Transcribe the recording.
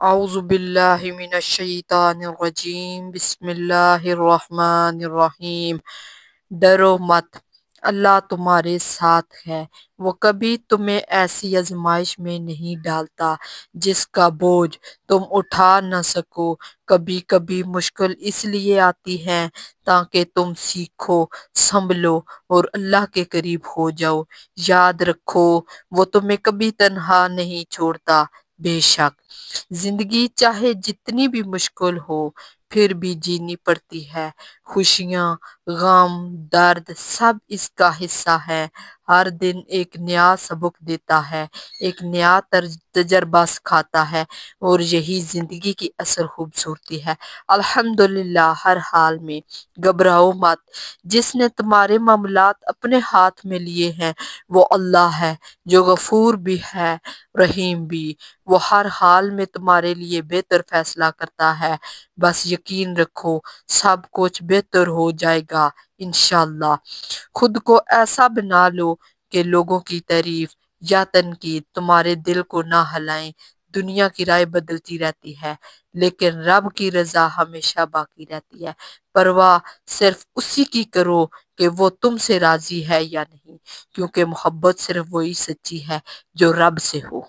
اعوذ باللہ من الشیطان الرجیم، بسم اللہ الرحمن الرحیم۔ ڈرو مت، اللہ تمہارے ساتھ ہے، وہ کبھی تمہیں ایسی آزمائش میں نہیں ڈالتا جس کا بوجھ تم اٹھا نہ سکو۔ کبھی کبھی مشکل اس لیے آتی ہے تاکہ تم سیکھو، سنبھلو اور اللہ کے قریب ہو جاؤ۔ یاد رکھو وہ تمہیں کبھی تنہا نہیں چھوڑتا۔ بے شک زندگی چاہے جتنی بھی مشکل ہو پھر بھی جینی پڑتی ہے۔ خوشیاں، غم، درد سب اس کا حصہ ہے۔ ہر دن ایک نیا سبق دیتا ہے، ایک نیا تجربہ سکھاتا ہے، اور یہی زندگی کی اصل خوبصورتی ہے۔ الحمدللہ، ہر حال میں گھبراؤ مت۔ جس نے تمہارے معاملات اپنے ہاتھ میں لیے ہیں وہ اللہ ہے، جو غفور بھی ہے، رحیم بھی۔ وہ ہر حال میں تمہارے لیے بہتر فیصلہ کرتا ہے۔ بس یقین رکھو سب کچھ بہتر ہو جائے گا انشاءاللہ۔ خود کو ایسا بنا لو کہ لوگوں کی تعریف یا تنقید تمہارے دل کو نہ ہلائیں۔ دنیا کی رائے بدلتی رہتی ہے لیکن رب کی رضا ہمیشہ باقی رہتی ہے۔ پرواہ صرف اسی کی کرو کہ وہ تم سے راضی ہے یا نہیں، کیونکہ محبت صرف وہی سچی ہے جو رب سے ہو۔